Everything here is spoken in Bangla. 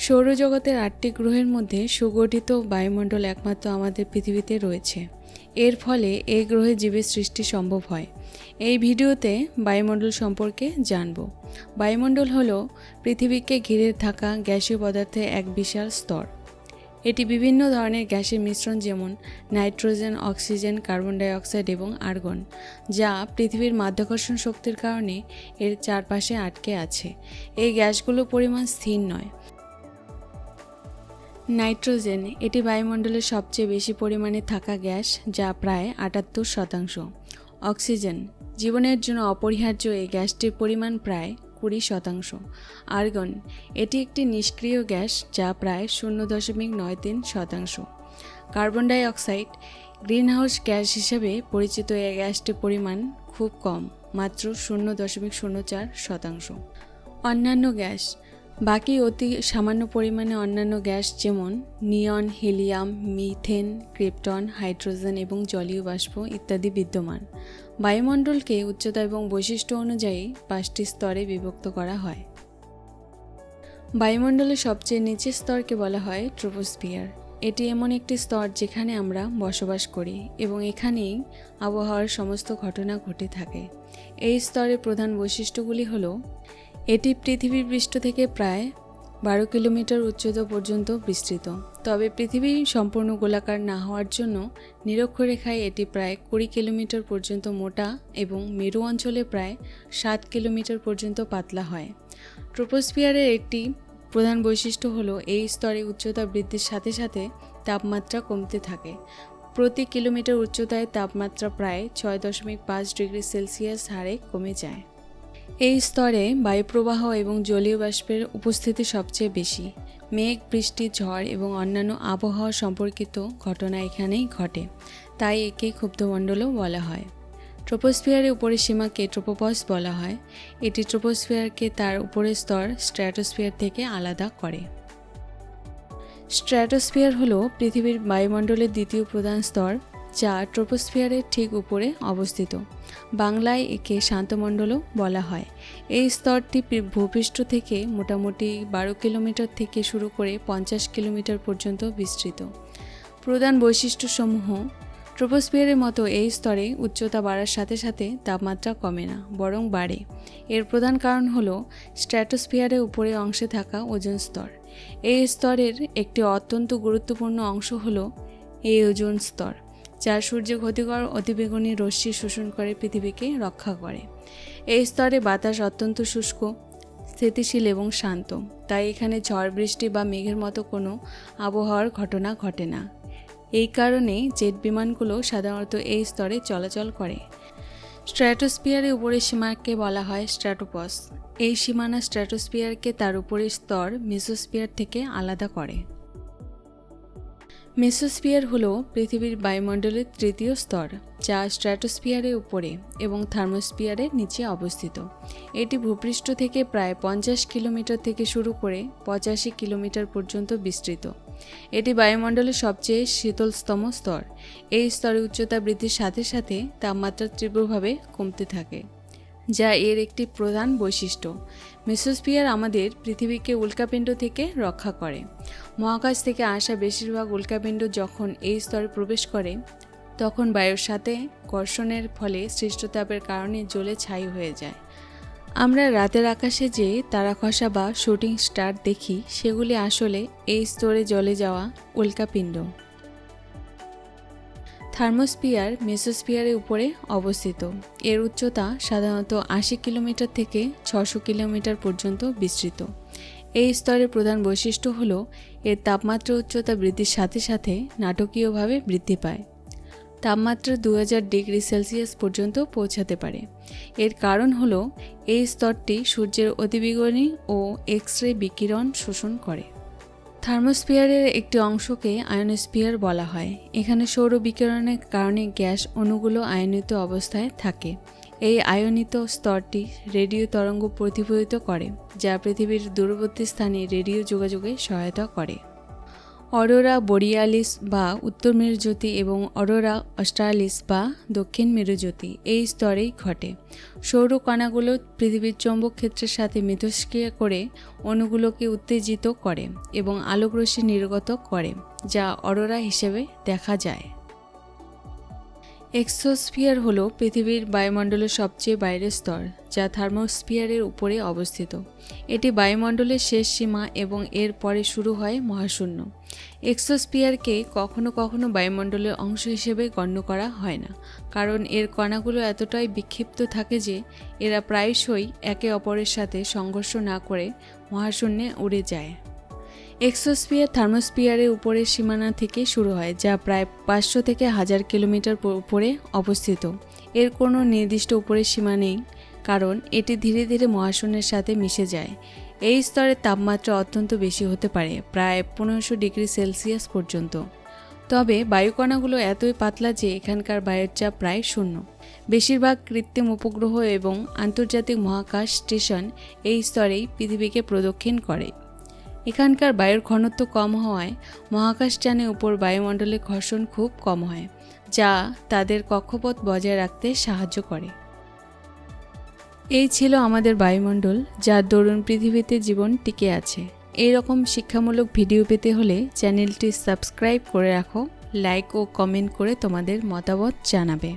সৌরজগতের ৮টি গ্রহের মধ্যে সুগঠিত বায়ুমণ্ডল একমাত্র আমাদের পৃথিবীতে রয়েছে। এর ফলে এই গ্রহে জীবের সৃষ্টি সম্ভব হয়। এই ভিডিওতে বায়ুমণ্ডল সম্পর্কে জানব। বায়ুমণ্ডল হলো পৃথিবীকে ঘিরে থাকা গ্যাসীয় পদার্থের এক বিশাল স্তর। এটি বিভিন্ন ধরনের গ্যাসের মিশ্রণ, যেমন nitrogen, oxygen, carbon die oxide এবং আর্গন, যা পৃথিবীর মাধ্যাকর্ষণ শক্তির কারণে এর চারপাশে আটকে আছে। এই গ্যাসগুলোর পরিমাণ স্থির নয়। নাইট্রোজেন, এটি বায়ুমণ্ডলের সবচেয়ে বেশি পরিমাণে থাকা গ্যাস, যা প্রায় ৭৮%। অক্সিজেন, জীবনের জন্য অপরিহার্য এই গ্যাসটির পরিমাণ প্রায় ২০%। আর্গন, এটি একটি নিষ্ক্রিয় গ্যাস, যা প্রায় ০.৯৩%। Carbon die oxide, greenhouse gas হিসেবে পরিচিত এই গ্যাসটির পরিমাণ খুব কম, মাত্র ০.০৪%। অন্যান্য গ্যাস, বাকি অতি সামান্য পরিমাণে অন্যান্য গ্যাস যেমন নিয়ন, হিলিয়াম, মিথেন, ক্রিপ্টন, হাইড্রোজেন এবং জলীয় বাষ্প ইত্যাদি বিদ্যমান। বায়ুমণ্ডলকে উচ্চতা এবং বৈশিষ্ট্য অনুযায়ী ৫টি স্তরে বিভক্ত করা হয়। বায়ুমণ্ডলের সবচেয়ে নিচের স্তরকে বলা হয় ট্রোপোস্ফিয়ার। এটি এমন একটি স্তর যেখানে আমরা বসবাস করি এবং এখানেই আবহাওয়ার সমস্ত ঘটনা ঘটে থাকে। এই স্তরের প্রধান বৈশিষ্ট্যগুলি হলো: এটি পৃথিবীর পৃষ্ঠ থেকে প্রায় ১২ কিলোমিটার উচ্চতা পর্যন্ত বিস্তৃত। তবে পৃথিবী সম্পূর্ণ গোলাকার না হওয়ার জন্য নিরক্ষরেখায় এটি প্রায় ২০ কিলোমিটার পর্যন্ত মোটা এবং মেরু অঞ্চলে প্রায় ৭ কিলোমিটার পর্যন্ত পাতলা হয়। ট্রোপোস্ফিয়ারের একটি প্রধান বৈশিষ্ট্য হলো এই স্তরে উচ্চতা বৃদ্ধির সাথে সাথে তাপমাত্রা কমতে থাকে। প্রতি কিলোমিটার উচ্চতায় তাপমাত্রা প্রায় ৬.৫ ডিগ্রি সেলসিয়াস হারে কমে যায়। এই স্তরে বায়ুপ্রবাহ এবং জলীয় বাষ্পের উপস্থিতি সবচেয়ে বেশি। মেঘ, বৃষ্টি, ঝড় এবং অন্যান্য আবহাওয়া সম্পর্কিত ঘটনা এখানেই ঘটে, তাই একে ক্ষুব্ধমণ্ডলও বলা হয়। ট্রোপোস্ফিয়ারের উপরের সীমাকে ট্রোপোপজ বলা হয়। এটি ট্রোপোস্ফিয়ারকে তার উপরের স্তর স্ট্র্যাটোস্ফিয়ার থেকে আলাদা করে। স্ট্র্যাটোস্ফিয়ার হলো পৃথিবীর বায়ুমণ্ডলের দ্বিতীয় প্রধান স্তর, যা ট্রোপোস্ফিয়ারের ঠিক উপরে অবস্থিত। বাংলায় একে শান্তমণ্ডলও বলা হয়। এই স্তরটি ভূপৃষ্ঠ থেকে মোটামুটি ১২ কিলোমিটার থেকে শুরু করে ৫০ কিলোমিটার পর্যন্ত বিস্তৃত। প্রধান বৈশিষ্ট্যসমূহ: ট্রোপোস্ফিয়ারের মতো এই স্তরে উচ্চতা বাড়ার সাথে সাথে তাপমাত্রা কমে না, বরং বাড়ে। এর প্রধান কারণ হলো স্ট্র্যাটোস্ফিয়ারের উপরের অংশে থাকা ওজোন স্তর। এই স্তরের একটি অত্যন্ত গুরুত্বপূর্ণ অংশ হলো এই ওজোন স্তর, যা সূর্যের ক্ষতিকর অতিবেগুনি রশ্মি শোষণ করে পৃথিবীকে রক্ষা করে। এই স্তরে বাতাস অত্যন্ত শুষ্ক, স্থিতিশীল এবং শান্ত, তাই এখানে ঝড়, বৃষ্টি বা মেঘের মতো কোনো আবহাওয়ার ঘটনা ঘটে না। এই কারণে জেট বিমানগুলো সাধারণত এই স্তরে চলাচল করে। স্ট্র্যাটোস্ফিয়ারের উপরের সীমাকে বলা হয় স্ট্র্যাটোপজ। এই সীমানা স্ট্র্যাটোস্ফিয়ারকে তার উপরের স্তর মেসোস্ফিয়ার থেকে আলাদা করে। মেসোস্ফিয়ার হলো পৃথিবীর বায়ুমণ্ডলের তৃতীয় স্তর, যা স্ট্র্যাটোস্ফিয়ারের উপরে এবং থার্মোস্ফিয়ারের নিচে অবস্থিত। এটি ভূপৃষ্ঠ থেকে প্রায় ৫০ কিলোমিটার থেকে শুরু করে ৮৫ কিলোমিটার পর্যন্ত বিস্তৃত। এটি বায়ুমণ্ডলের সবচেয়ে শীতলতম স্তর। এই স্তরে উচ্চতা বৃদ্ধির সাথে সাথে তাপমাত্রা তীব্রভাবে কমতে থাকে, যা এর একটি প্রধান বৈশিষ্ট্য। মেসোস্ফিয়ার আমাদের পৃথিবীকে উল্কাপিণ্ড থেকে রক্ষা করে। মহাকাশ থেকে আসা বেশিরভাগ উল্কাপিণ্ড যখন এই স্তরে প্রবেশ করে, তখন বায়ুর সাথে ঘর্ষণের ফলে সৃষ্ট তাপের কারণে জ্বলে ছাই হয়ে যায়। আমরা রাতের আকাশে যে তারা খসা বা শুটিং স্টার দেখি, সেগুলি আসলে এই স্তরে জ্বলে যাওয়া উল্কাপিণ্ড। থার্মোস্ফিয়ার মেসোস্ফিয়ারের উপরে অবস্থিত। এর উচ্চতা সাধারণত ৮০ কিলোমিটার থেকে ৬০০ কিলোমিটার পর্যন্ত বিস্তৃত। এই স্তরের প্রধান বৈশিষ্ট্য হল এর তাপমাত্রা উচ্চতা বৃদ্ধির সাথে সাথে নাটকীয়ভাবে বৃদ্ধি পায়। তাপমাত্রা ২০০০ ডিগ্রি সেলসিয়াস পর্যন্ত পৌঁছাতে পারে। এর কারণ হল এই স্তরটি সূর্যের অতিবেগুনি ও এক্স-রে বিকিরণ শোষণ করে। থার্মোস্ফিয়ারের একটি অংশকে আয়নোস্ফিয়ার বলা হয়। এখানে সৌর বিকিরণের কারণে গ্যাস অণুগুলো আয়নিত অবস্থায় থাকে। এই আয়নিত স্তরটি রেডিও তরঙ্গ প্রতিফলিত করে, যা পৃথিবীর দূরবর্তী স্থানে রেডিও যোগাযোগে সহায়তা করে। অরোরা বোরিয়ালিস বা উত্তর মেরুজ্যোতি এবং অরোরা অস্ট্রালিস বা দক্ষিণ মেরুজ্যোতি এই স্তরেই ঘটে। সৌর কণাগুলো পৃথিবীর চৌম্বক ক্ষেত্রের সাথে মিথস্ক্রিয়া করে অণুগুলোকে উত্তেজিত করে এবং আলোকরশ্মি নির্গত করে, যা অরোরা হিসেবে দেখা যায়। এক্সোস্ফিয়ার হল পৃথিবীর বায়ুমণ্ডলের সবচেয়ে বাইরের স্তর, যা থার্মোস্ফিয়ারের উপরে অবস্থিত। এটি বায়ুমণ্ডলের শেষ সীমা এবং এর পরে শুরু হয় মহাশূন্য। এক্সোস্ফিয়ারকে কখনো কখনো বায়ুমণ্ডলের অংশ হিসেবে গণ্য করা হয় না, কারণ এর কণাগুলো এতটাই বিক্ষিপ্ত থাকে যে এরা প্রায়শই একে অপরের সাথে সংঘর্ষ না করে মহাশূন্যে উড়ে যায়। এক্সোস্ফিয়ার থার্মোস্ফিয়ারের উপরের সীমানা থেকে শুরু হয়, যা প্রায় 500 থেকে 1000 কিলোমিটার উপরে অবস্থিত। এর কোনো নির্দিষ্ট উপরের সীমা নেই, কারণ এটি ধীরে ধীরে মহাশূন্যের সাথে মিশে যায়। এই স্তরের তাপমাত্রা অত্যন্ত বেশি হতে পারে, প্রায় 1500 ডিগ্রি সেলসিয়াস পর্যন্ত। তবে বায়ুকণাগুলো এতই পাতলা যে এখানকার বায়ুর চাপ প্রায় শূন্য। বেশিরভাগ কৃত্রিম উপগ্রহ এবং আন্তর্জাতিক মহাকাশ স্টেশন এই স্তরেই পৃথিবীকে প্রদক্ষিণ করে। এখানকার বায়ুর ঘনত্ব কম হওয়ায় মহাকাশযানের উপর বায়ুমণ্ডলে ঘর্ষণ খুব কম হয়, যা তাদের কক্ষপথ বজায় রাখতে সাহায্য করে। এই ছিল আমাদের বায়ুমণ্ডল, যার দরুন পৃথিবীতে জীবন টিকে আছে। এই রকম শিক্ষামূলক ভিডিও পেতে হলে চ্যানেলটি সাবস্ক্রাইব করে রাখো, লাইক ও কমেন্ট করে তোমাদের মতামত জানাবে।